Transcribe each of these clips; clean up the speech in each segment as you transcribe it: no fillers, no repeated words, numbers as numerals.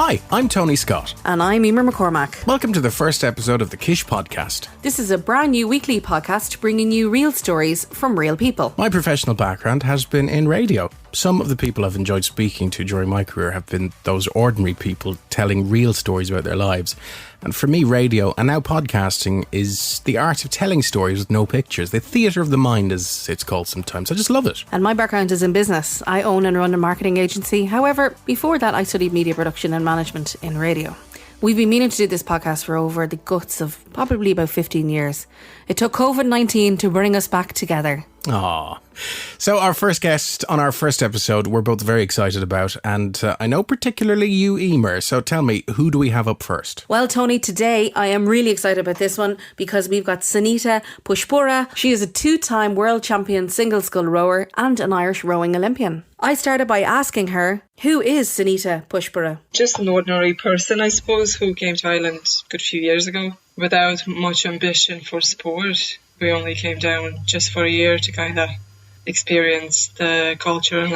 Hi, I'm Tony Scott. And I'm Emer McCormack. Welcome to the first episode of the Kish Podcast. This is a brand new weekly podcast bringing you real stories from real people. My professional background has been in radio. Some of the people I've enjoyed speaking to during my career have been those ordinary people telling real stories about their lives. And for me, radio, and now podcasting, is the art of telling stories with no pictures. The theatre of the mind, as it's called sometimes. I just love it. And my background is in business. I own and run a marketing agency. However, before that, I studied media production and management in radio. We've been meaning to do this podcast for over the guts of probably about 15 years. It took COVID-19 to bring us back together. Aww. So our first guest on our first episode we're both very excited about, and I know particularly you, Emer. So tell me, who do we have up first? Well, Tony, today I am really excited about this one because we've got Sanita Puspure. She is a two-time world champion single scull rower and an Irish rowing Olympian. I started by asking her, who is Sanita Puspure? Just an ordinary person, I suppose, who came to Ireland a good few years ago without much ambition for sport. We only came down just for a year to kind of experience the culture and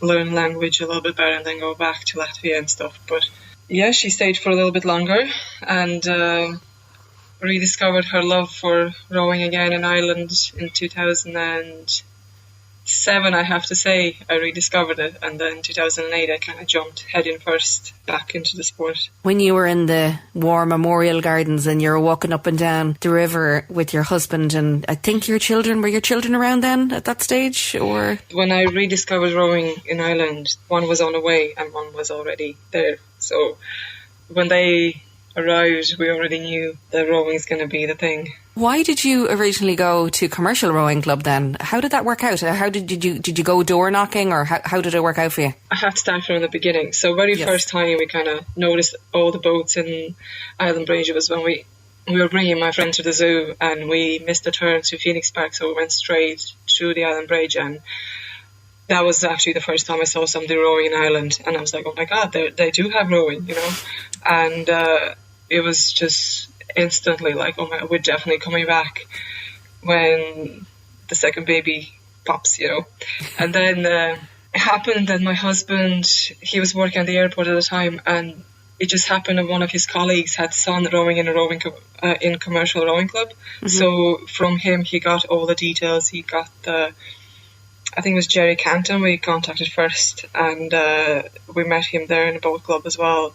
learn language a little bit better and then go back to Latvia and stuff. But yeah, she stayed for a little bit longer and rediscovered her love for rowing again in Ireland in 2007, I have to say. I rediscovered it, and then in 2008 I kind of jumped heading first back into the sport. When you were in the War Memorial Gardens and you were walking up and down the river with your husband, and I think were your children around then at that stage? Or when I rediscovered rowing in Ireland, one was on the way and one was already there. So when they arrived, we already knew that rowing is going to be the thing. Why did you originally go to commercial rowing club then? How did that work out? How did you go door knocking, or how did it work out for you? I had to start from the beginning. So first time we kind of noticed all the boats in Island Bridge was when we were bringing my friend to the zoo and we missed the turn to Phoenix Park, so we went straight through the Island Bridge, and that was actually the first time I saw somebody rowing in Ireland, and I was like, oh my God, they do have rowing, you know? And it was just instantly like, oh my, we're definitely coming back when the second baby pops, you know. And then it happened that my husband, he was working at the airport at the time, and it just happened that one of his colleagues had son rowing in a in commercial rowing club. Mm-hmm. So from him, he got all the details. He got I think it was Jerry Canton we contacted first, and we met him there in a boat club as well.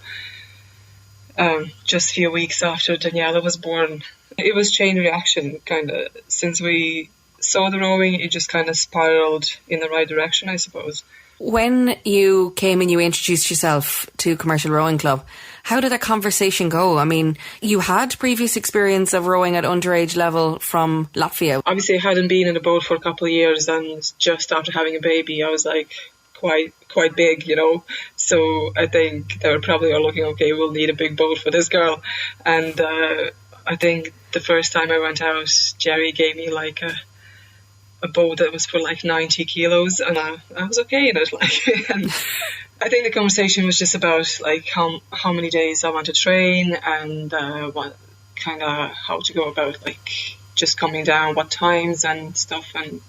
Just a few weeks after Daniela was born. It was chain reaction, kind of. Since we saw the rowing, it just kind of spiraled in the right direction, I suppose. When you came and you introduced yourself to Commercial Rowing Club, how did that conversation go? I mean, you had previous experience of rowing at underage level from Latvia. Obviously, I hadn't been in a boat for a couple of years, and just after having a baby, I was like quite big, you know. So I think they were probably all looking, okay, we'll need a big boat for this girl. And I think the first time I went out, Jerry gave me like a boat that was for like 90 kilos, and I was okay in it. Like, and I think the conversation was just about like how many days I want to train, and what kind of how to go about like just coming down, what times and stuff. And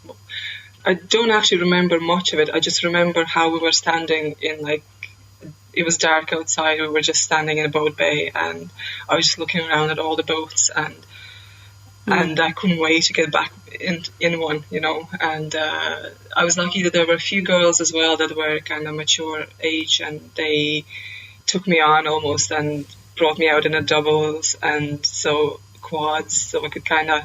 I don't actually remember much of it. I just remember how we were standing in, like, it was dark outside. We were just standing in a boat bay, and I was just looking around at all the boats, and I couldn't wait to get back in one, you know. And I was lucky that there were a few girls as well that were kind of mature age, and they took me on almost and brought me out in a doubles and so quads, so I could kind of,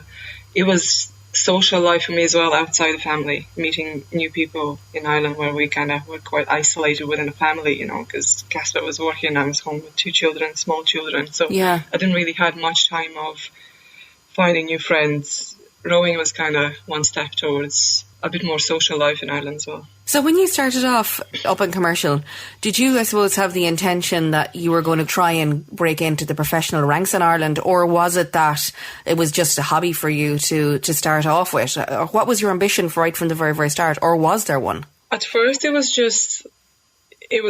it was social life for me as well outside the family, meeting new people in Ireland where we kind of were quite isolated within a family, you know, because Casper was working, I was home with 2 children, small children, so yeah. I didn't really have much time of finding new friends. Rowing was kind of one step towards a bit more social life in Ireland as well. So when you started off up in commercial, did you, I suppose, have the intention that you were going to try and break into the professional ranks in Ireland, or was it that it was just a hobby for you to start off with? What was your ambition right from the very, very start, or was there one? At first it was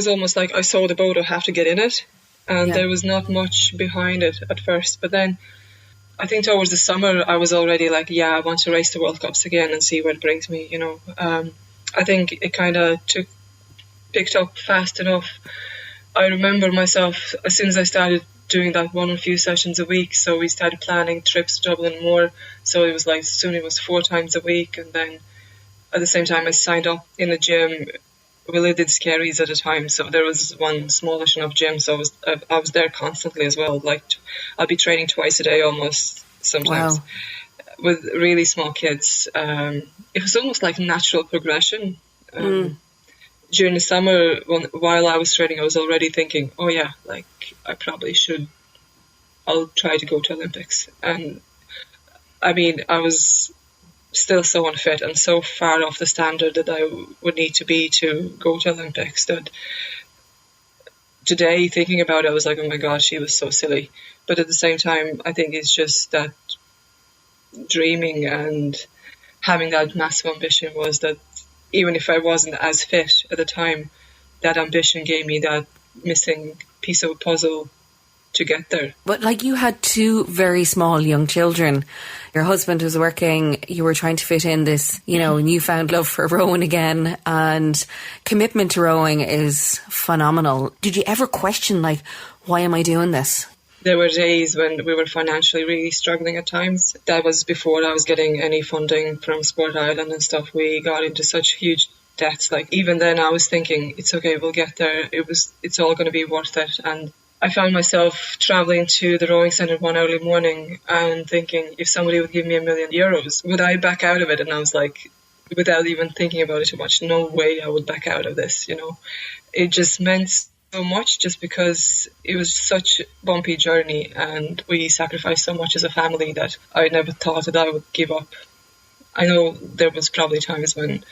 almost like I saw the boat, I have to get in it, and there was not much behind it at first. But then I think towards the summer I was already like, yeah, I want to race the World Cups again and see where it brings me, you know. I think it kind of picked up fast enough I remember myself, as soon as I started doing that 1 or few sessions a week, so we started planning trips to Dublin more. So it was like soon it was 4 times a week, and then at the same time I signed up in the gym. We lived in Skerries at the time, so there was one smallish enough gym, so I was there constantly as well. Like I'd be training twice a day almost sometimes. Wow. With really small kids. It was almost like natural progression. During the summer, while I was training, I was already thinking, oh yeah, like I probably should, I'll try to go to Olympics. And I mean, I was still so unfit and so far off the standard that I would need to be to go to Olympics that today, thinking about it, I was like, oh my God, she was so silly. But at the same time, I think it's just that dreaming and having that massive ambition was that even if I wasn't as fit at the time, that ambition gave me that missing piece of a puzzle to get there. But like you had 2 very small young children. Your husband was working, you were trying to fit in this, newfound love for rowing again, and commitment to rowing is phenomenal. Did you ever question, like, why am I doing this? There were days when we were financially really struggling at times. That was before I was getting any funding from Sport Ireland and stuff. We got into such huge debts. Like even then I was thinking, it's okay, we'll get there. It's all going to be worth it. And I found myself travelling to the rowing centre one early morning and thinking, if somebody would give me €1 million, would I back out of it? And I was like, without even thinking about it too much, no way I would back out of this, It just meant so much just because it was such a bumpy journey and we sacrificed so much as a family that I never thought that I would give up. I know there was probably times when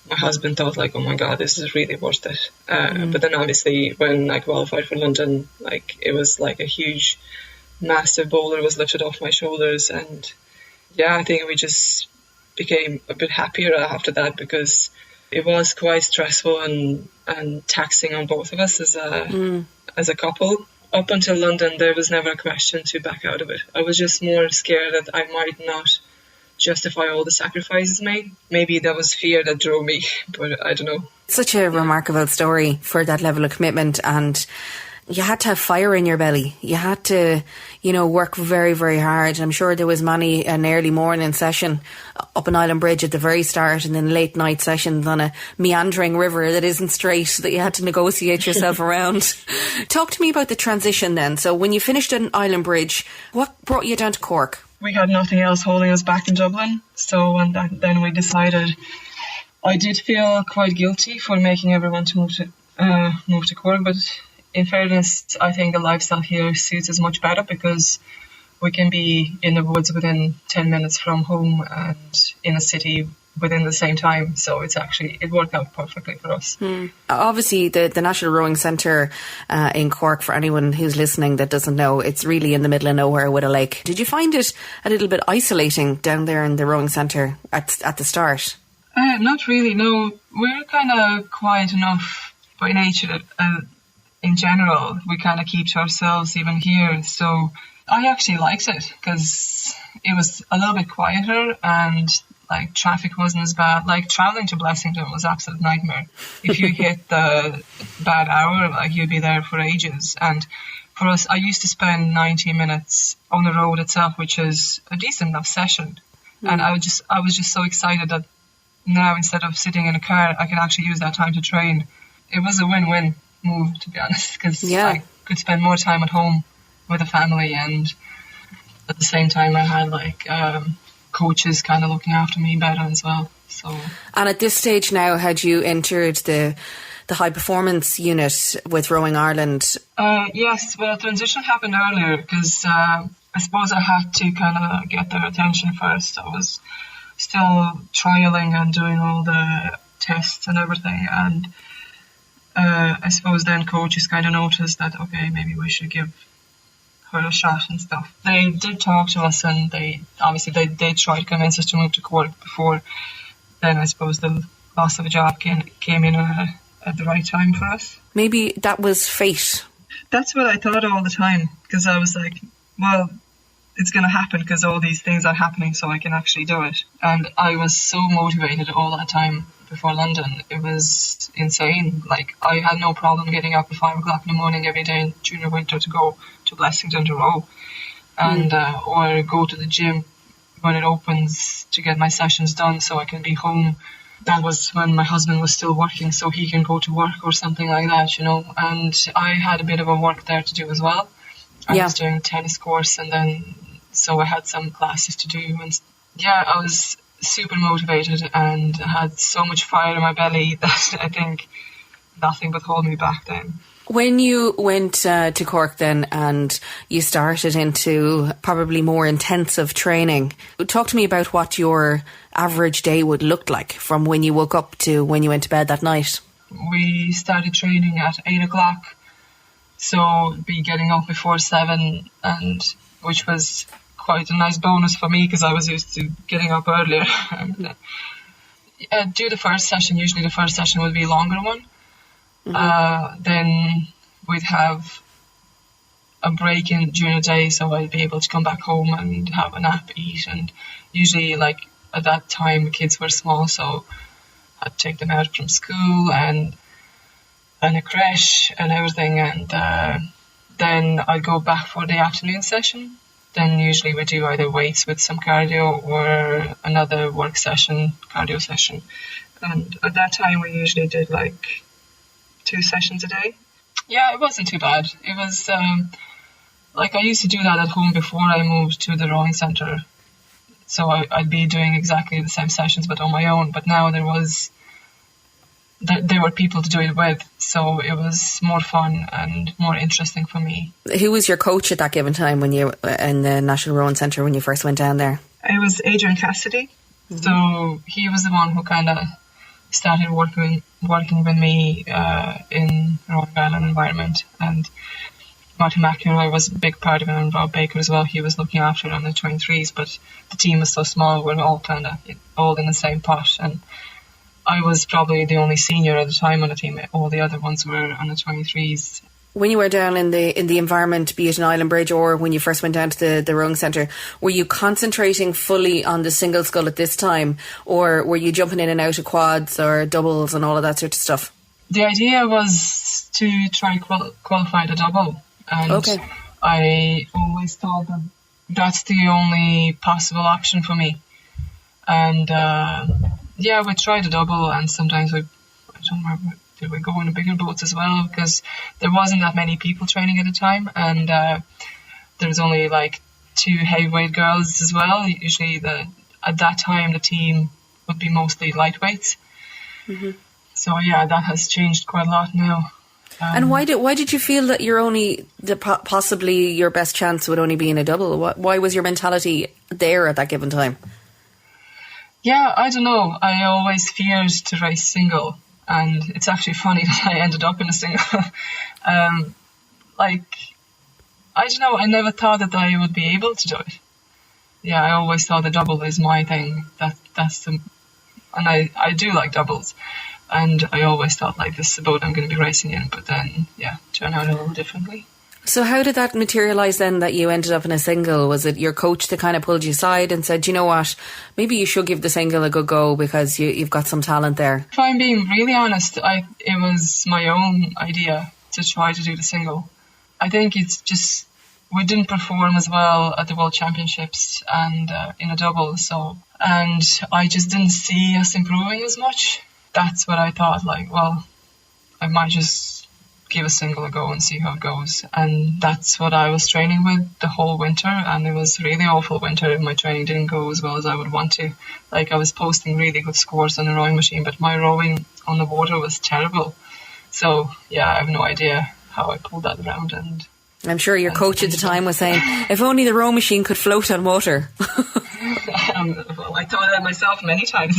my husband thought like, oh my God, this is really worth it. But then obviously when I qualified for London, like it was like a huge, massive boulder was lifted off my shoulders. And yeah, I think we just became a bit happier after that because it was quite stressful and taxing on both of us as a couple. Up until London, there was never a question to back out of it. I was just more scared that I might not justify all the sacrifices made. Maybe that was fear that drove me, but I don't know. Such a remarkable story for that level of commitment, and you had to have fire in your belly. You had to, work very, very hard. I'm sure there was many an early morning session up on Island Bridge at the very start, and then late night sessions on a meandering river that isn't straight that you had to negotiate yourself around. Talk to me about the transition then. So when you finished at Island Bridge, what brought you down to Cork? We had nothing else holding us back in Dublin. So then we decided, I did feel quite guilty for making everyone to move to Cork, but in fairness, I think the lifestyle here suits us much better because we can be in the woods within 10 minutes from home and in a city within the same time. So it worked out perfectly for us. Obviously, the National Rowing Centre in Cork, for anyone who's listening that doesn't know, it's really in the middle of nowhere with a lake. Did you find it a little bit isolating down there in the rowing centre at the start? Not really, no. We're kind of quiet enough by nature. In general, we kind of keep to ourselves even here. So I actually liked it because it was a little bit quieter and like traffic wasn't as bad. Like traveling to Blessington was an absolute nightmare. If you hit the bad hour, like you'd be there for ages. And for us, I used to spend 90 minutes on the road itself, which is a decent enough session. And I was just so excited that now instead of sitting in a car, I could actually use that time to train. It was a win-win move, to be honest, because I could spend more time at home with the family, and at the same time I had coaches kind of looking after me better as well. So, and at this stage now, had you entered the high performance unit with Rowing Ireland? Yes, well, transition happened earlier because I suppose I had to kind of get their attention first. I was still trialing and doing all the tests and everything, and I suppose then coaches kind of noticed that, okay, maybe we should give her a shot and stuff. They did talk to us, and they tried to convince us to move to Cork before then. I suppose the loss of a job came in at the right time for us. Maybe that was fate. That's what I thought all the time, because I was like, well, it's going to happen because all these things are happening, so I can actually do it. And I was so motivated all that time before London, it was insane. Like, I had no problem getting up at 5 o'clock in the morning every day in junior winter to go to Blessington to row, and or go to the gym when it opens to get my sessions done so I can be home. That was when my husband was still working, so he can go to work or something like that, you know. And I had a bit of a work there to do as well. I was doing a tennis course, and then so I had some classes to do. And yeah, I was super motivated and had so much fire in my belly that I think nothing would hold me back then. When you went to Cork then and you started into probably more intensive training, talk to me about what your average day would look like from when you woke up to when you went to bed that night. We started training at 8 o'clock, so be getting up before 7, and which was quite a nice bonus for me because I was used to getting up earlier. Do the first session. Usually the first session would be a longer one. Then we'd have a break during the day, so I'd be able to come back home and have a nap, eat, and usually, like, at that time the kids were small, so I'd take them out from school and a creche and everything, and then I'd go back for the afternoon session. Then usually we do either weights with some cardio or another work session, cardio session, and at that time we usually did like 2 sessions a day. Yeah, it wasn't too bad. It was like I used to do that at home before I moved to the rowing centre. So I'd be doing exactly the same sessions but on my own. But now there were people to do it with, so it was more fun and more interesting for me. Who was your coach at that given time when you in the National Rowing Centre when you first went down there? It was Adrian Cassidy. So he was the one who kind of started working with me in Rhode Island environment, and Martin McEnroy was a big part of it, and Rob Baker as well. He was looking after it on the 23s, but the team was so small, we're all kind of all in the same pot, and I was probably the only senior at the time on the team. All the other ones were on the 23s. When you were down in the environment, be it an Island Bridge or when you first went down to the rowing centre, were you concentrating fully on the single scull at this time, or were you jumping in and out of quads or doubles and all of that sort of stuff? The idea was to try qualify the double, and I always thought that that's the only possible option for me. And we tried a double, and sometimes I don't remember, did we go in the bigger boats as well, because there wasn't that many people training at the time, and there was only like 2 heavyweight girls as well. Usually at that time the team would be mostly lightweights. So yeah, that has changed quite a lot now. And why did you feel that possibly your best chance would only be in a double? Why was your mentality there at that given time? Yeah, I don't know. I always feared to race single, and it's actually funny that I ended up in a single. I don't know. I never thought that I would be able to do it. Yeah, I always thought the double is my thing. And I do like doubles. And I always thought, like, this is the boat I'm going to be racing in. But then, yeah, turned out a little differently. So how did that materialise then that you ended up in a single? Was it your coach that kind of pulled you aside and said, you know what, maybe you should give the single a good go because you've got some talent there? If I'm being really honest, it was my own idea to try to do the single. I think it's just, we didn't perform as well at the World Championships and in a double, and I just didn't see us improving as much. That's what I thought, like, well, I might just give a single a go and see how it goes. And that's what I was training with the whole winter, and it was really awful winter. My training didn't go as well as I would want to. Like, I was posting really good scores on the rowing machine, but my rowing on the water was terrible. So yeah, I have no idea how I pulled that around. And I'm sure your coach at the time was saying, if only the rowing machine could float on water. Well, I thought that myself many times.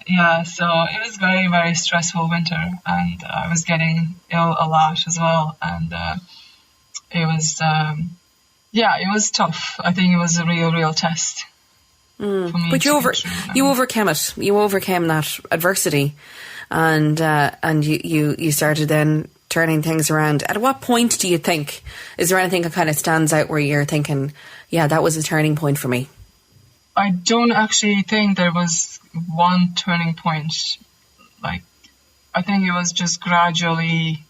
Yeah, so it was very, very stressful winter, and I was getting ill a lot as well, and it was tough. I think it was a real test for me. But you overcame it. You overcame that adversity, and you started then turning things around. At what point do you think, is there anything that kind of stands out where you're thinking, yeah, that was a turning point for me? I don't actually think there was one turning point. Like, I think it was just gradually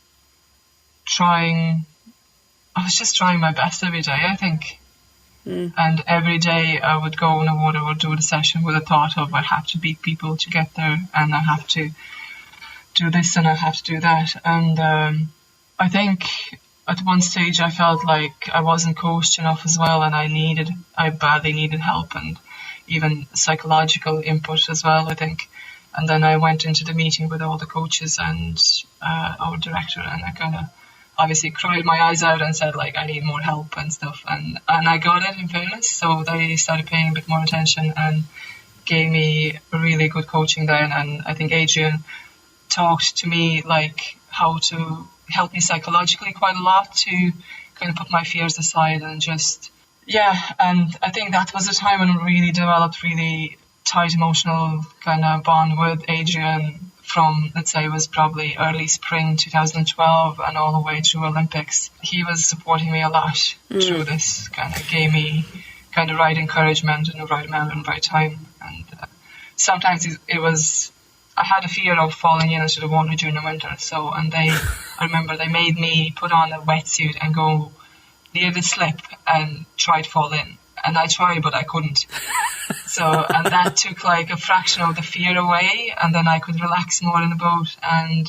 I was just trying my best every day, I think. And every day I would go in the water or do the session with the thought of I have to beat people to get there, and I have to do this and I have to do that. And I think at one stage I felt like I wasn't coached enough as well, and I badly needed help and even psychological input as well, I think. And then I went into the meeting with all the coaches and our director, and I kind of obviously cried my eyes out and said, like, I need more help and stuff. And I got it, in fairness. So they started paying a bit more attention and gave me really good coaching then. And I think Adrian talked to me, like, how to help me psychologically quite a lot to kind of put my fears aside and just, and I think that was a time when I really developed really tight emotional kind of bond with Adrian from, let's say, it was probably early spring 2012 and all the way through Olympics. He was supporting me a lot through this, kind of gave me kind of right encouragement and the right amount and right time. And sometimes it was, I had a fear of falling into the water during the winter. So, and I remember they made me put on a wetsuit and go near the slip and try to fall in. And I tried, but I couldn't. So, and that took like a fraction of the fear away, and then I could relax more in the boat. And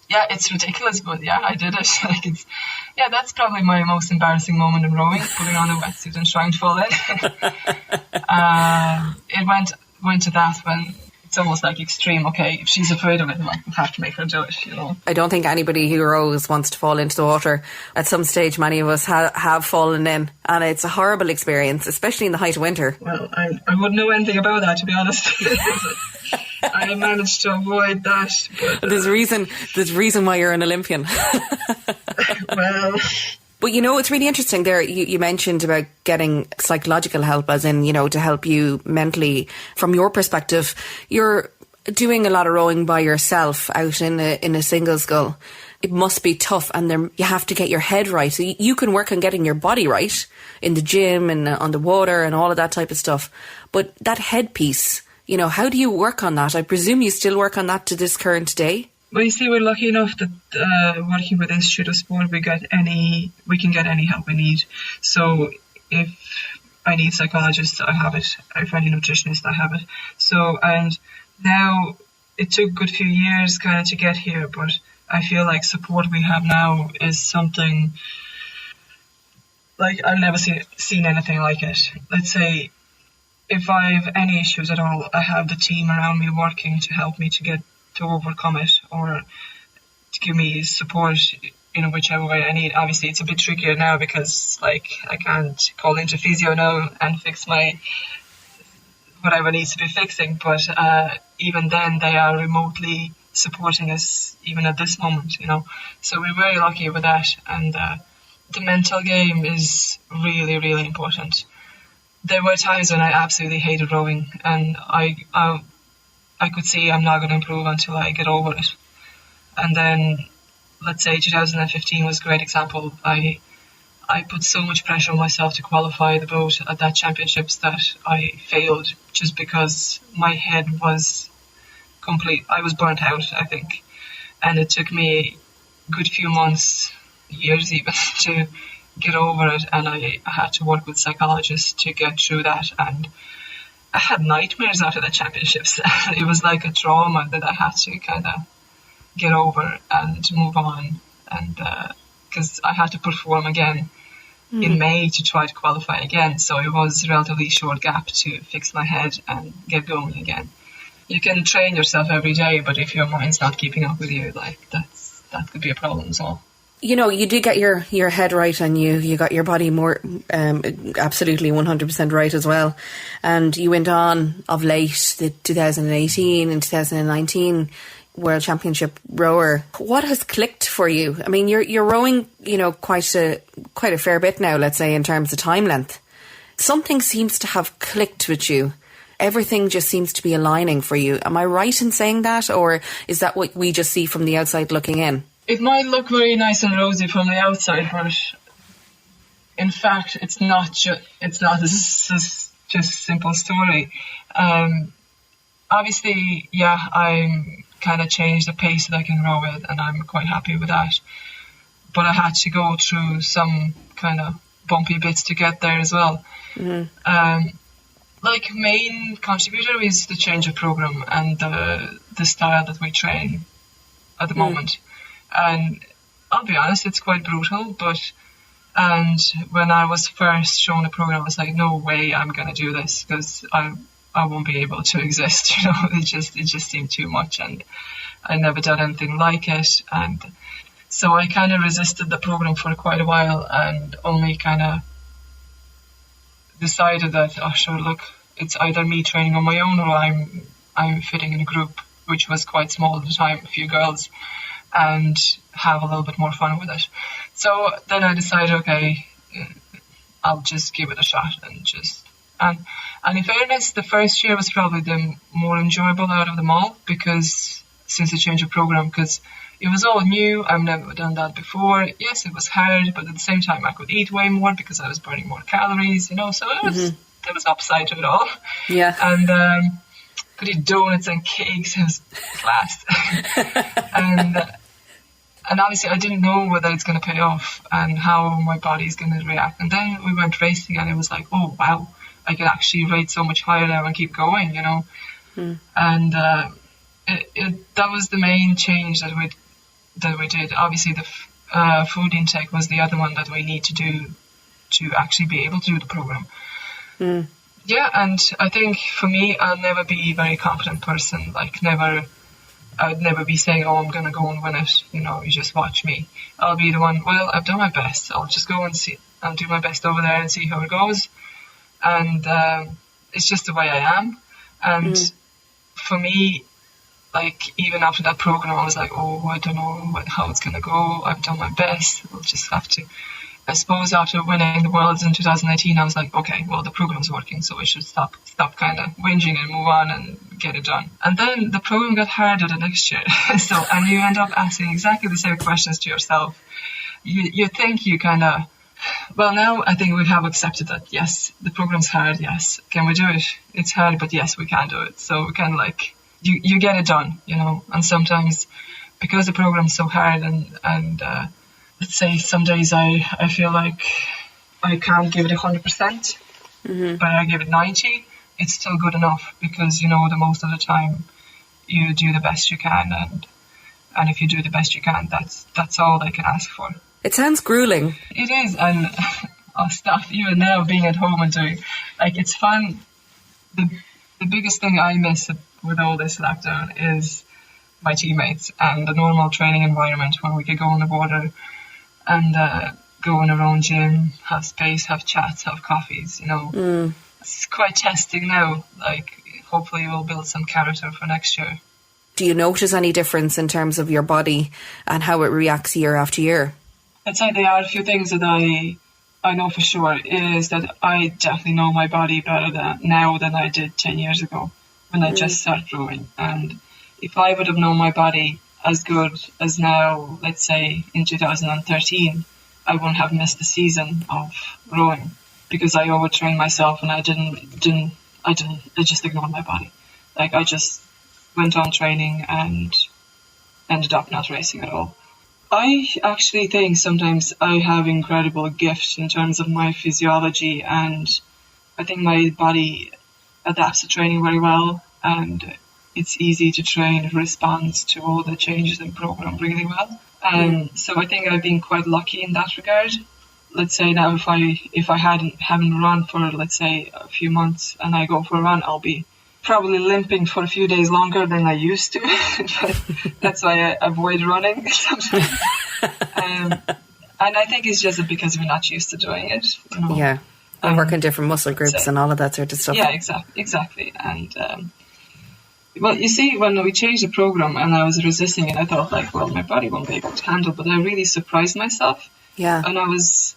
it's ridiculous, but I did it. Like that's probably my most embarrassing moment in rowing, putting on a wetsuit and trying to fall in. It went to that when it's almost like extreme. Okay, if she's afraid of it, I have to make her do it, you know. I don't think anybody who rows wants to fall into the water. At some stage, many of us have fallen in, and it's a horrible experience, especially in the height of winter. Well, I wouldn't know anything about that, to be honest. I managed to avoid that. But, there's a reason why you're an Olympian. Well... But, you know, it's really interesting there. You mentioned about getting psychological help, as in, you know, to help you mentally. From your perspective, you're doing a lot of rowing by yourself out in a single scull. It must be tough, and you have to get your head right. So you can work on getting your body right in the gym and on the water and all of that type of stuff. But that headpiece, you know, how do you work on that? I presume you still work on that to this current day? Well, you see, we're lucky enough that working with Institute of Sport, we can get any help we need. So if I need psychologists, I have it. If I need nutritionist, I have it. So, and now it took a good few years kind of to get here, but I feel like support we have now is something like I've never seen anything like it. Let's say if I have any issues at all, I have the team around me working to help me to overcome it, or to give me support in whichever way I need. Obviously, it's a bit trickier now because, like, I can't call into physio now and fix my whatever needs to be fixing. But even then, they are remotely supporting us even at this moment, you know. So we're very lucky with that. And the mental game is really, really important. There were times when I absolutely hated rowing, and I could see I'm not going to improve until I get over it. And then, let's say 2015 was a great example. I put so much pressure on myself to qualify the boat at that championships that I failed just because my head was I was burnt out, I think. And it took me a good few months, years even, to get over it. And I had to work with psychologists to get through that. And I had nightmares after the championships. It was like a trauma that I had to kind of get over and move on. And because I had to perform again in May to try to qualify again. So it was a relatively short gap to fix my head and get going again. You can train yourself every day, but if your mind's not keeping up with you, like that could be a problem as well. You know, you did get your head right, and you got your body more absolutely 100% right as well. And you went on of late, the 2018 and 2019 World Championship rower. What has clicked for you? I mean, you're rowing, you know, quite a fair bit now, let's say, in terms of time length. Something seems to have clicked with you. Everything just seems to be aligning for you. Am I right in saying that, or is that what we just see from the outside looking in? It might look very nice and rosy from the outside, but in fact, it's not just just simple story. Obviously, yeah, I'm kind of changed the pace that I can row with, and I'm quite happy with that. But I had to go through some kind of bumpy bits to get there as well. Like, main contributor is the change of program and the style that we train at the moment. And I'll be honest, it's quite brutal, and when I was first shown the program, I was like, no way I'm going to do this, because I won't be able to exist, you know. It just seemed too much, and I never done anything like it. And so I kind of resisted the program for quite a while, and only kind of decided that, oh sure, look, it's either me training on my own or I'm fitting in a group, which was quite small at the time, a few girls, and have a little bit more fun with it. So then I decided, okay, I'll just give it a shot, and in fairness, the first year was probably the more enjoyable out of them all, because since the change of program, because it was all new. I've never done that before. Yes, it was hard, but at the same time I could eat way more because I was burning more calories, you know, so there was upside to it all. Yeah. And could eat donuts and cakes. It was class. and obviously I didn't know whether it's going to pay off and how my body's going to react. And then we went racing, and it was like, oh wow, I can actually rate so much higher now and keep going, you know. And that was the main change that we did. Obviously the food intake was the other one that we need to do to actually be able to do the program. Yeah, and I think for me, I'll never be a very confident person. Like, I'd never be saying, oh, I'm going to go and win it, you know, you just watch me. I'll be the one, well, I've done my best. I'll just go and see, I'll do my best over there and see how it goes. And it's just the way I am. And for me, like, even after that program, I was like, oh, I don't know how it's going to go. I've done my best. We'll just have to. I suppose after winning the Worlds in 2018, I was like, okay, well, the program's working, so we should stop kind of whinging and move on and get it done. And then the program got harder the next year. And you end up asking exactly the same questions to yourself. You think you kind of, well, now I think we have accepted that, yes, the program's hard, yes. Can we do it? It's hard, but yes, we can do it. So we kind of like, you get it done, you know. And sometimes, because the program's so hard and let's say some days I feel like I can't give it 100%, but I give it 90%, it's still good enough, because, you know, the most of the time you do the best you can, and if you do the best you can, that's all they can ask for. It sounds grueling. It is, and I'll stop even now being at home and doing, like, it's fun. The biggest thing I miss with all this lockdown is my teammates and the normal training environment when we could go on the water and go in our own gym, have space, have chats, have coffees, you know. It's quite testing now. Like, hopefully we'll build some character for next year. Do you notice any difference in terms of your body and how it reacts year after year? I'd say there are a few things that I know for sure, is that I definitely know my body better now than I did 10 years ago when I just started rowing. And if I would have known my body as good as now, let's say in 2013, I wouldn't have missed a season of rowing, because I overtrained myself and I just ignored my body. Like, I just went on training and ended up not racing at all. I actually think sometimes I have incredible gift in terms of my physiology, and I think my body adapts to training very well, and it's easy to train. It responds to all the changes in program really well. So I think I've been quite lucky in that regard. Let's say now if I haven't run for, let's say, a few months and I go for a run, I'll be probably limping for a few days longer than I used to. But that's why I avoid running sometimes. And I think it's just because we're not used to doing it. You know? Yeah, and working different muscle groups and all of that sort of stuff. Yeah, exactly. And well, you see, when we changed the program and I was resisting it, I thought, like, well, my body won't be able to handle. But I really surprised myself. Yeah. And I was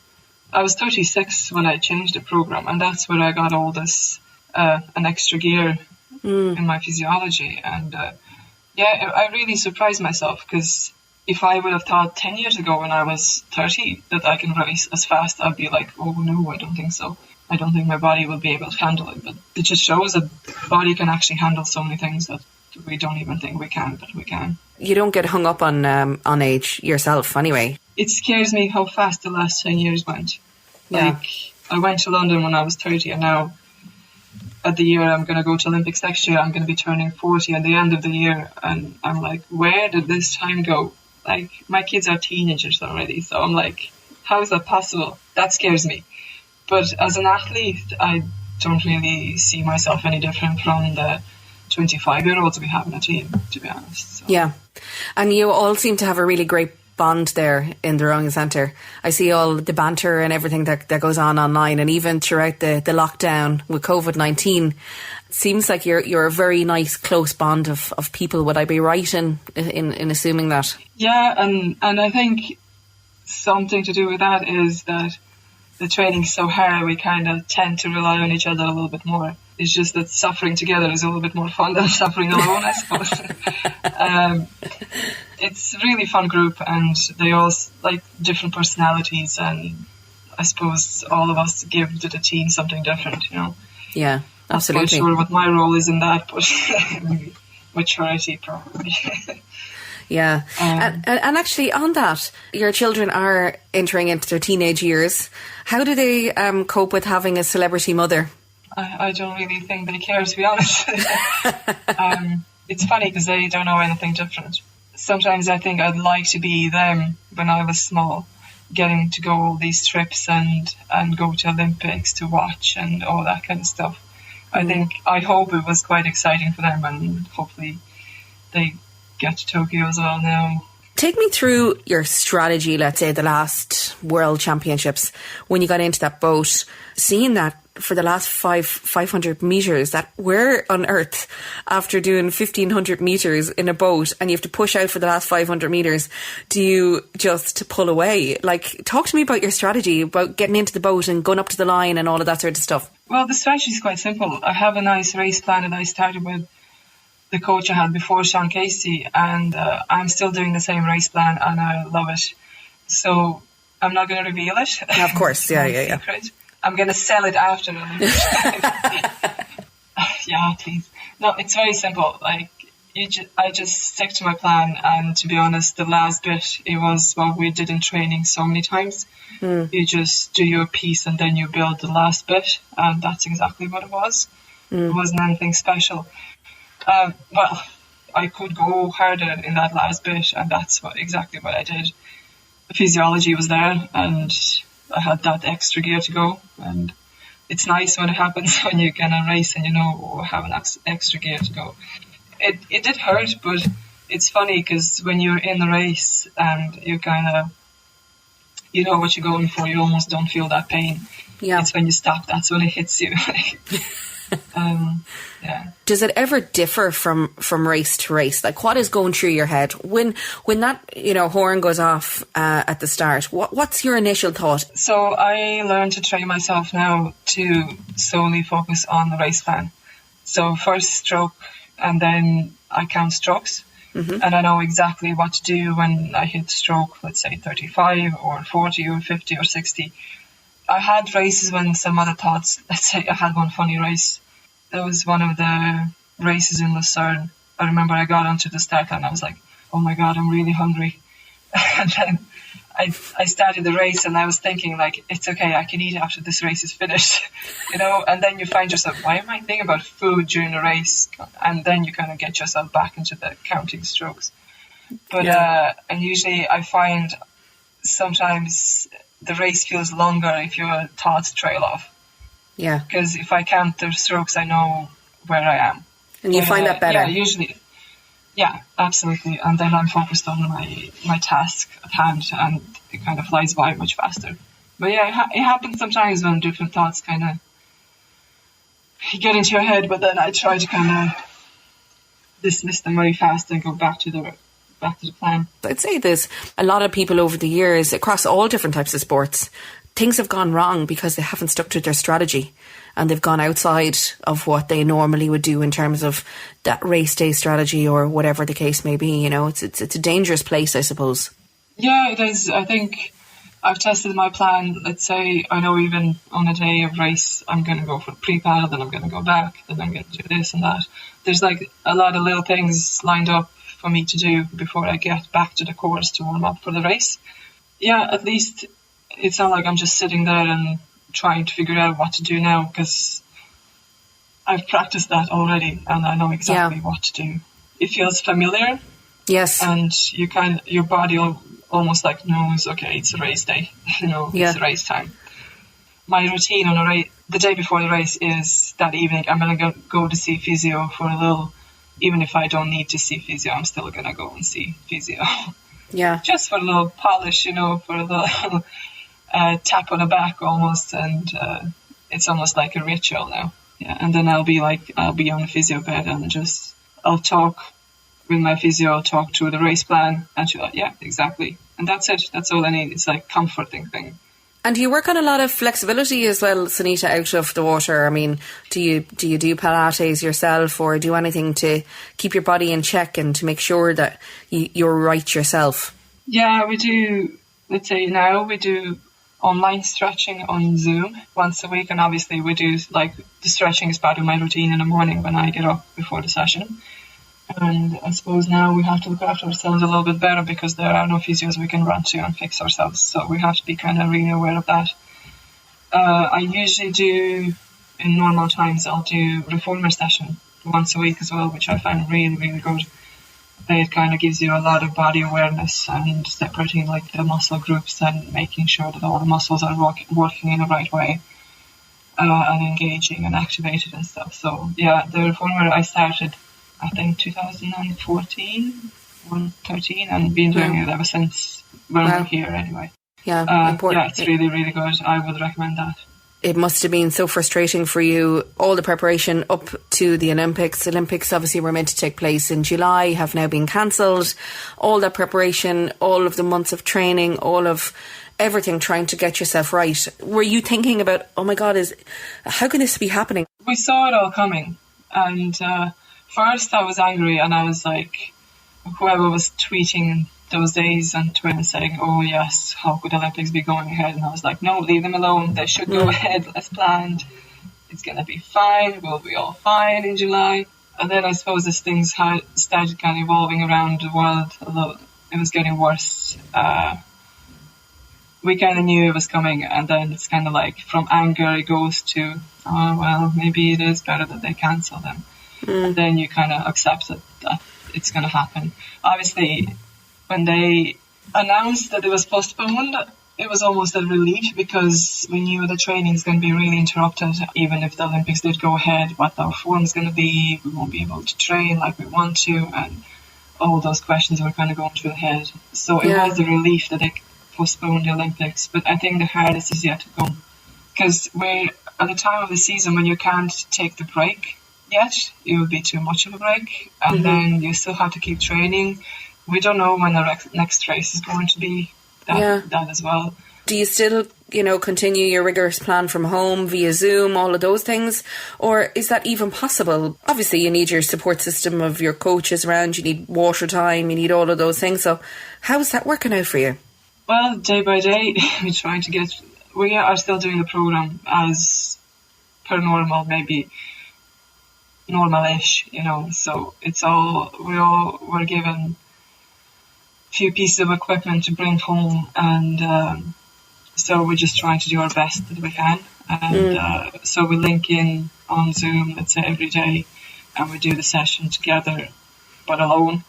36 when I changed the program, and that's where I got all this an extra gear in my physiology. And I really surprised myself, because if I would have thought 10 years ago when I was 30 that I can race as fast, I'd be like, oh no, I don't think so. I don't think my body will be able to handle it. But it just shows that the body can actually handle so many things that we don't even think we can, but we can. You don't get hung up on age yourself anyway. It scares me how fast the last 10 years went. Yeah. Like, I went to London when I was 30, and now at the year I'm going to go to Olympics next year, I'm going to be turning 40 at the end of the year, and I'm like, where did this time go? Like, my kids are teenagers already, so I'm like, how is that possible? That scares me. But as an athlete, I don't really see myself any different from the 25-year-olds we have in a team, to be honest. So. Yeah. And you all seem to have a really great bond there in the rowing centre. I see all the banter and everything that goes on online, and even throughout the lockdown with COVID-19, it seems like you're a very nice close bond of people. Would I be right in assuming that? Yeah, and I think something to do with that is that the training's so hard, we kind of tend to rely on each other a little bit more. It's just that suffering together is a little bit more fun than suffering alone, I suppose. It's a really fun group, and they all like different personalities, and I suppose all of us give to the team something different, you know. Yeah, absolutely. I'm not quite sure what my role is in that, but maturity probably. Yeah. And actually on that, your children are entering into their teenage years. How do they cope with having a celebrity mother? I don't really think they care, to be honest. It's funny because they don't know anything different. Sometimes I think I'd like to be them when I was small, getting to go all these trips and go to Olympics to watch and all that kind of stuff. I hope it was quite exciting for them, and hopefully they get to Tokyo as well now. Take me through your strategy, let's say the last World Championships, when you got into that boat, seeing that for the last 500 metres, that where on earth, after doing 1,500 metres in a boat and you have to push out for the last 500 metres, do you just pull away? Like, talk to me about your strategy, about getting into the boat and going up to the line and all of that sort of stuff. Well, the strategy is quite simple. I have a nice race plan that I started with the coach I had before, Sean Casey, and I'm still doing the same race plan, and I love it. So I'm not going to reveal it. Yeah, of course, yeah. I'm going to sell it after. Yeah, please. No, it's very simple. Like, I just stick to my plan, and to be honest, the last bit, it was what we did in training so many times. You just do your piece and then you build the last bit, and that's exactly what it was. It wasn't anything special. Well, I could go harder in that last bit, and that's exactly what I did. The physiology was there, and I had that extra gear to go, and it's nice when it happens when you get a race and you know, have an extra gear to go. It did hurt, but it's funny because when you're in the race and you kind of, you know what you're going for, you almost don't feel that pain. Yeah. It's when you stop, that's when it hits you. Yeah. Does it ever differ from race to race? Like, what is going through your head when that, you know, horn goes off at the start? What's your initial thought? So I learned to train myself now to solely focus on the race plan. So first stroke, and then I count strokes, and I know exactly what to do when I hit stroke, let's say 35 or 40 or 50 or 60. I had races when some other thoughts, let's say I had one funny race. That was one of the races in Lucerne. I remember I got onto the start line and I was like, oh my God, I'm really hungry. And then I started the race and I was thinking like, it's okay, I can eat after this race is finished, you know, and then you find yourself, why am I thinking about food during a race? And then you kind of get yourself back into the counting strokes. But, and usually I find sometimes the race feels longer if your thoughts trail off. Yeah. Because if I count the strokes, I know where I am. And you find that better? Yeah, usually. Yeah, absolutely. And then I'm focused on my task at hand, and it kind of flies by much faster. But yeah, it happens sometimes when different thoughts kind of get into your head, but then I try to kind of dismiss them very fast and go back to the plan. I'd say there's a lot of people over the years across all different types of sports, things have gone wrong because they haven't stuck to their strategy and they've gone outside of what they normally would do in terms of that race day strategy or whatever the case may be. You know, it's a dangerous place, I suppose. Yeah, it is. I think I've tested my plan. Let's say I know even on a day of race, I'm going to go for pre-pad, then I'm going to go back, then I'm going to do this and that. There's like a lot of little things lined up for me to do before I get back to the course to warm up for the race. Yeah, at least it's not like I'm just sitting there and trying to figure out what to do now, because I've practiced that already and I know exactly what to do. It feels familiar. Yes. And your body almost like knows, okay, it's a race day, it's a race time. My routine on a race, the day before the race, is that evening I'm going to go to see physio for a little, even if I don't need to see physio, I'm still going to go and see physio. Yeah. Just for a little polish, for a little tap on the back almost, and it's almost like a ritual now. Yeah, and then I'll be on the physio bed and I'll talk with my physio, I'll talk through the race plan, and she'll like, yeah, exactly. And that's it. That's all I need. It's like comforting thing. And do you work on a lot of flexibility as well, Sanita, out of the water? I mean, do you do Pilates yourself, or do anything to keep your body in check and to make sure that you're right yourself? Yeah, we do. Let's say now we do online stretching on Zoom once a week, and obviously we do, like, the stretching is part of my routine in the morning when I get up before the session. And I suppose now we have to look after ourselves a little bit better because there are no physios we can run to and fix ourselves. So we have to be kind of really aware of that. I usually do, in normal times, I'll do reformer session once a week as well, which I find really, really good. It kind of gives you a lot of body awareness and separating like the muscle groups and making sure that all the muscles are working in the right way and engaging and activated and stuff. So yeah, the reformer I started, I think 2014 or 13, and been doing it ever since we're here anyway. Yeah, important. Yeah, it's really, really good. I would recommend that. It must have been so frustrating for you, all the preparation up to the Olympics. Olympics obviously were meant to take place in July, have now been cancelled. All that preparation, all of the months of training, all of everything trying to get yourself right. Were you thinking about, oh my God, how can this be happening? We saw it all coming, and first I was angry, and I was like, whoever was tweeting those days on Twitter saying, oh yes, how could Olympics be going ahead? And I was like, no, leave them alone. They should go ahead as planned. It's going to be fine. We'll be all fine in July. And then I suppose as things started kind of evolving around the world, although it was getting worse, we kind of knew it was coming. And then it's kind of like from anger it goes to, oh, well, maybe it is better that they cancel them. And then you kind of accept that it's going to happen. Obviously, when they announced that it was postponed, it was almost a relief because we knew the training is going to be really interrupted. Even if the Olympics did go ahead, what our form is going to be, we won't be able to train like we want to, and all those questions were kind of going through the head. So it was a relief that they postponed the Olympics. But I think the hardest is yet to come, because we're at the time of the season when you can't take the break yet. It would be too much of a break, and then you still have to keep training. We don't know when the next race is going to be, that as well. Do you still, continue your rigorous plan from home via Zoom, all of those things? Or is that even possible? Obviously, you need your support system of your coaches around, you need water time, you need all of those things. So how's that working out for you? Well, day by day, we are still doing the programme as per normal, maybe normal-ish, So it's we're given few pieces of equipment to bring home, and so we're just trying to do our best that we can, and so we link in on Zoom, let's say, every day, and we do the session together but alone.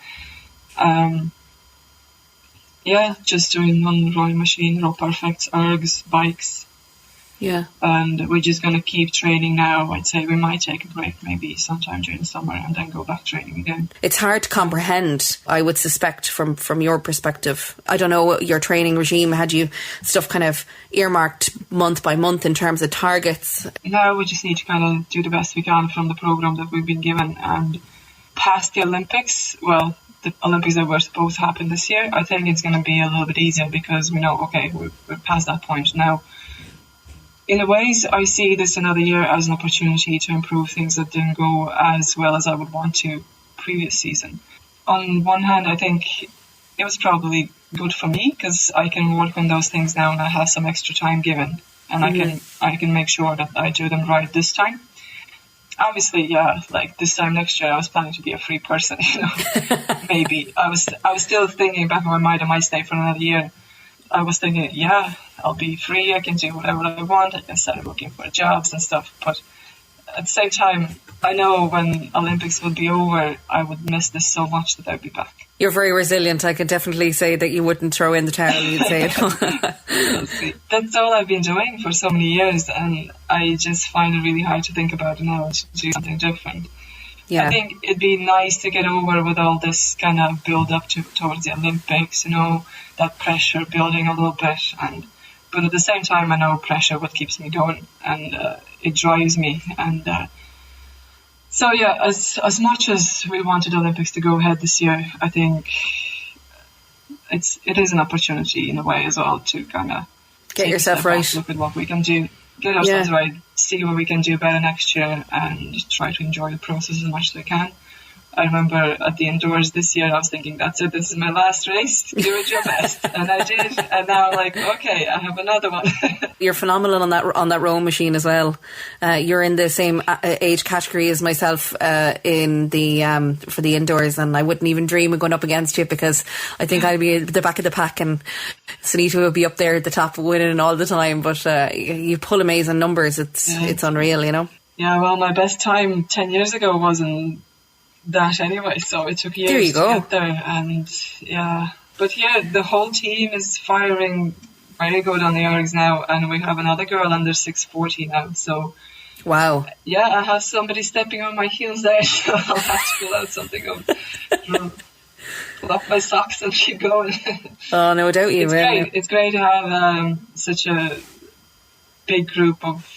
Just doing on the rowing machine, row perfects, ergs, bikes. And we're just going to keep training now. I'd say we might take a break maybe sometime during the summer and then go back training again. It's hard to comprehend, I would suspect, from your perspective. I don't know, your training regime, had you stuff kind of earmarked month by month in terms of targets? No, we just need to kind of do the best we can from the programme that we've been given. And past the Olympics, well, the Olympics that were supposed to happen this year, I think it's going to be a little bit easier because we know, okay, we're past that point now. In a ways, I see this another year as an opportunity to improve things that didn't go as well as I would want to previous season. On one hand, I think it was probably good for me because I can work on those things now and I have some extra time given, and I can make sure that I do them right this time. Obviously, yeah, like this time next year I was planning to be a free person, maybe. I was still thinking back in my mind I might stay for another year. I was thinking, yeah, I'll be free, I can do whatever I want, I can start looking for jobs and stuff, but at the same time, I know when Olympics will be over, I would miss this so much that I'd be back. You're very resilient. I can definitely say that you wouldn't throw in the towel, you'd say it. That's all I've been doing for so many years, and I just find it really hard to think about it now to do something different. Yeah. I think it'd be nice to get over with all this kind of build up towards the Olympics, that pressure building a little bit, but at the same time I know pressure what keeps me going, and it drives me, and so yeah, as much as we wanted Olympics to go ahead this year, I think it is an opportunity in a way as well to kind of get yourself right, back, look at what we can do, get ourselves right, see what we can do better next year, and try to enjoy the process as much as we can. I remember at the indoors this year, I was thinking, that's it, this is my last race, do it your best. And I did. And now I'm like, okay, I have another one. You're phenomenal on that rowing machine as well. You're in the same age category as myself in the for the indoors, and I wouldn't even dream of going up against you because I think I'd be at the back of the pack and Sanita would be up there at the top winning all the time. But you pull amazing numbers. It's unreal, Yeah, well, my best time 10 years ago wasn't that anyway, so it took years to get there, and but the whole team is firing very good on the ergs now, and we have another girl under 640 now, so wow, I have somebody stepping on my heels there, so I'll have to pull out something pull off my socks and keep going. Oh, no doubt you will. It's great to have such a big group of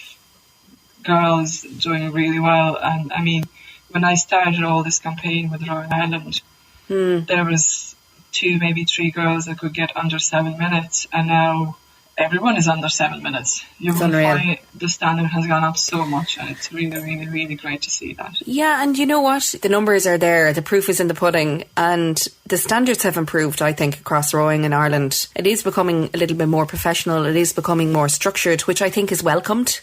girls doing really well, and I mean, when I started all this campaign with Rowing Ireland, there was 2, maybe 3 girls that could get under 7 minutes, and now everyone is under 7 minutes. You will find the standard has gone up so much, and it's really, really, really great to see that. Yeah, and you know what? The numbers are there. The proof is in the pudding, and the standards have improved, I think, across rowing in Ireland. It is becoming a little bit more professional. It is becoming more structured, which I think is welcomed.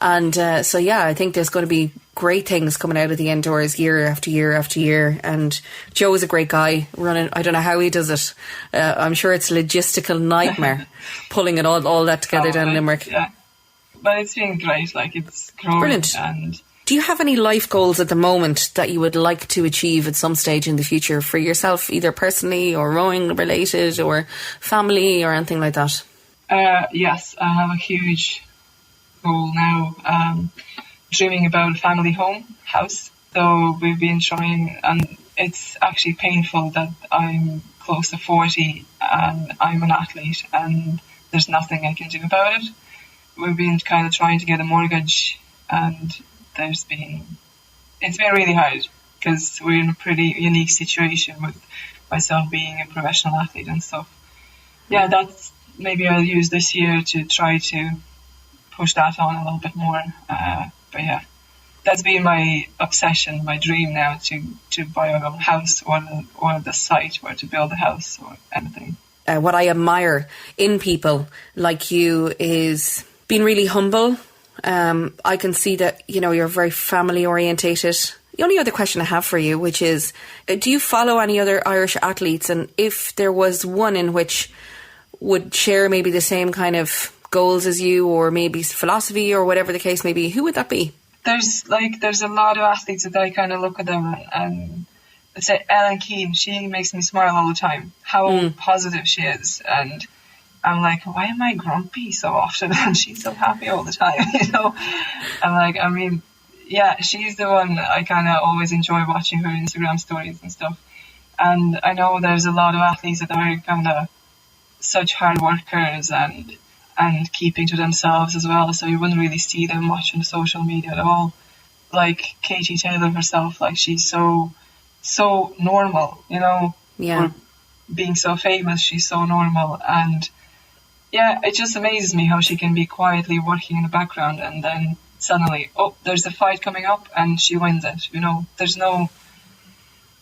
And so, I think there's going to be great things coming out of the indoors year after year after year. And Joe is a great guy running. I don't know how he does it. I'm sure it's a logistical nightmare pulling it all that together down in Limerick. Yeah, but it's been great. Like, it's growing. Brilliant. And do you have any life goals at the moment that you would like to achieve at some stage in the future for yourself, either personally or rowing related or family or anything like that? Yes, I have a huge goal now, dreaming about a family house. So we've been trying, and it's actually painful that I'm close to 40 and I'm an athlete and there's nothing I can do about it. We've been kind of trying to get a mortgage, and it's been really hard because we're in a pretty unique situation with myself being a professional athlete and stuff. Yeah, that's maybe I'll use this year to try to push that on a little bit more. But yeah, that's been my obsession, my dream now, to buy a house or the site where to build a house or anything. What I admire in people like you is being really humble. I can see that, you're very family orientated. The only other question I have for you, which is, do you follow any other Irish athletes? And if there was one in which would share maybe the same kind of goals as you, or maybe philosophy, or whatever the case may be, who would that be? There's a lot of athletes that I kind of look at them and let's say Ellen Keane, she makes me smile all the time. How positive she is, and I'm like, why am I grumpy so often? And she's so happy all the time, I'm like, I mean, yeah, she's the one I kind of always enjoy watching her Instagram stories and stuff. And I know there's a lot of athletes that are kind of such hard workers and keeping to themselves as well, so you wouldn't really see them much on social media at all. Like Katie Taylor herself, like she's so normal, Yeah. For being so famous, she's so normal, and yeah, it just amazes me how she can be quietly working in the background and then suddenly, there's a fight coming up and she wins it.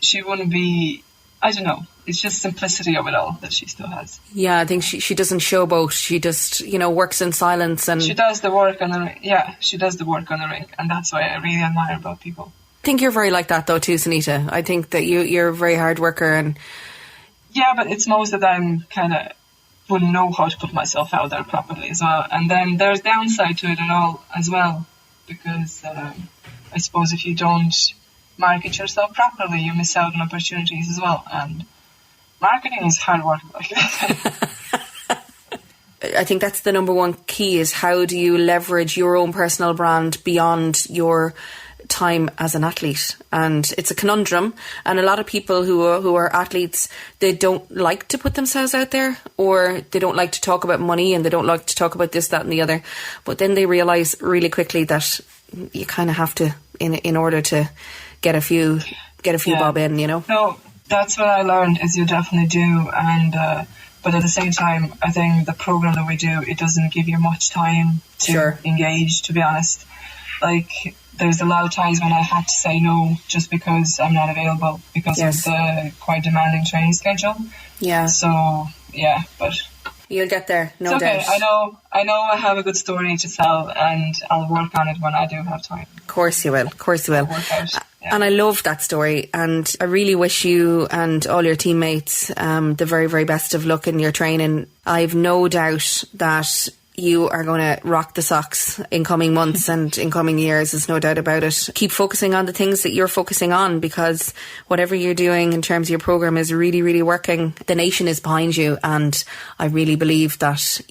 She wouldn't be I don't know. It's just simplicity of it all that she still has. Yeah, I think she doesn't showboat. She just, works in silence. And she does the work on the ring. Yeah, she does the work on the ring. And that's what I really admire about people. I think you're very like that though too, Sanita. I think that you're a very hard worker. And yeah, but it's most that I'm kind of wouldn't know how to put myself out there properly as well. And then there's downside to it at all as well. Because I suppose if you don't market yourself properly, you miss out on opportunities as well. And marketing is hard work. I think that's the number one key, is how do you leverage your own personal brand beyond your time as an athlete. And it's a conundrum, and a lot of people who are athletes, they don't like to put themselves out there, or they don't like to talk about money, and they don't like to talk about this, that and the other. But then they realise really quickly that you kind of have to, in order to get a few bob in, No, that's what I learned, is you definitely do. And but at the same time, I think the program that we do, it doesn't give you much time to engage, to be honest. Like, there's a lot of times when I had to say no just because I'm not available because of the quite demanding training schedule. Yeah. So, yeah, but you'll get there, no doubt. Okay, I know I have a good story to tell, and I'll work on it when I do have time. Of course you will. And I love that story, and I really wish you and all your teammates the very, very best of luck in your training. I've no doubt that you are going to rock the socks in coming months and in coming years. There's no doubt about it. Keep focusing on the things that you're focusing on, because whatever you're doing in terms of your program is really, really working. The nation is behind you, and I really believe that,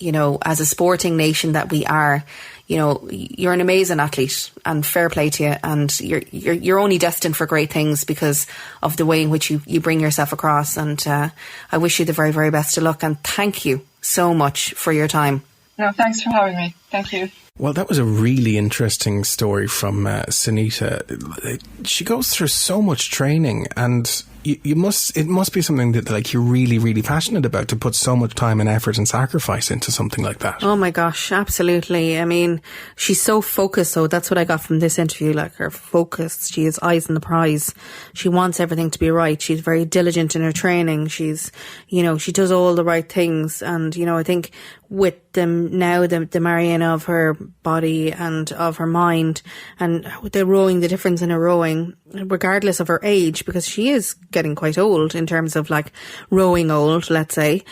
as a sporting nation that we are, you're an amazing athlete, and fair play to you, and you're only destined for great things because of the way in which you bring yourself across. And I wish you the very, very best of luck, and thank you so much for your time. No, thanks for having me. Thank you. Well, that was a really interesting story from Sanita. She goes through so much training, and it must be something that you're really, really passionate about, to put so much time and effort and sacrifice into something like that. Oh my gosh, absolutely. I mean, she's so focused. So that's what I got from this interview. Her focus, she has eyes on the prize. She wants everything to be right. She's very diligent in her training. She's, she does all the right things. And, I think with the marrying of her body and of her mind, and the rowing, the difference in her rowing, regardless of her age, because she is getting quite old in terms of rowing old, let's say,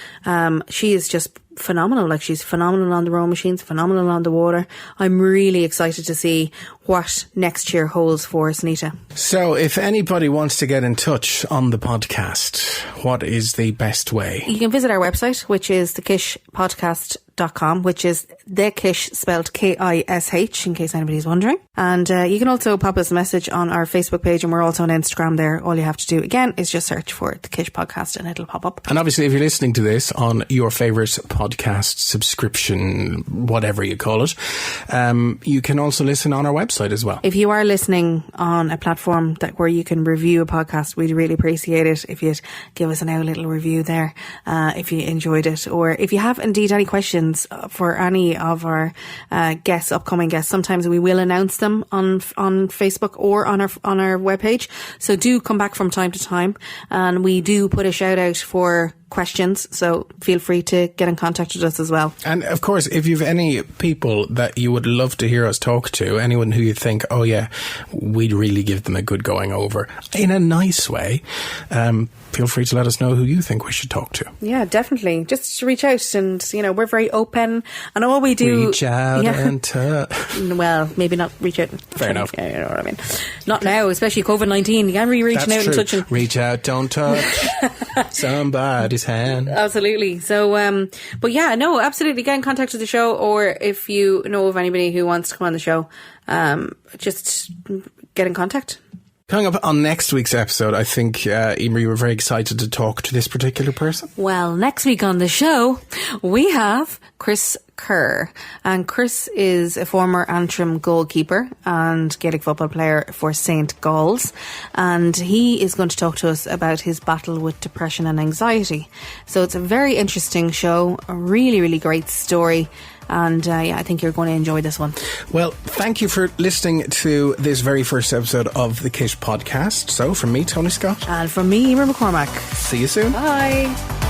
she is just phenomenal. She's phenomenal on the row machines, phenomenal on the water. I'm really excited to see what next year holds for Sanita. So if anybody wants to get in touch on the podcast, what is the best way? You can visit our website, which is thekishpodcast.com, which is the Kish spelled Kish, in case anybody's wondering. And you can also pop us a message on our Facebook page, and we're also on Instagram there. All you have to do, again, is just search for the Kish Podcast and it'll pop up. And obviously, if you're listening to this on your favourite podcast subscription, whatever you call it, you can also listen on our website as well. If you are listening on a platform where you can review a podcast, we'd really appreciate it if you'd give us a little review there, if you enjoyed it, or if you have indeed any questions for any of our upcoming guests. Sometimes we will announce them on Facebook or on our webpage. So do come back from time to time, and we do put a shout out for questions, so feel free to get in contact with us as well. And of course, if you've any people that you would love to hear us talk to, anyone who you think, oh yeah, we'd really give them a good going over in a nice way, feel free to let us know who you think we should talk to. Yeah, definitely. Just reach out, and we're very open, and all we do, reach out and well, maybe not reach out. Fair enough. Yeah, you know what I mean. Not now, especially COVID-19. You can't be reaching out and touching. Reach out, don't touch somebody's hand. Absolutely. So, but yeah, no, absolutely. Get in contact with the show, or if you know of anybody who wants to come on the show, just get in contact. Coming up on next week's episode, I think, Emer, you were very excited to talk to this particular person. Well, next week on the show, we have Chris Kerr. And Chris is a former Antrim goalkeeper and Gaelic football player for St. Gall's. And he is going to talk to us about his battle with depression and anxiety. So it's a very interesting show, a really, really great story. And I think you're going to enjoy this one. Well, thank you for listening to this very first episode of the Kish Podcast. So, from me, Tony Scott. And from me, Emer McCormack. See you soon. Bye.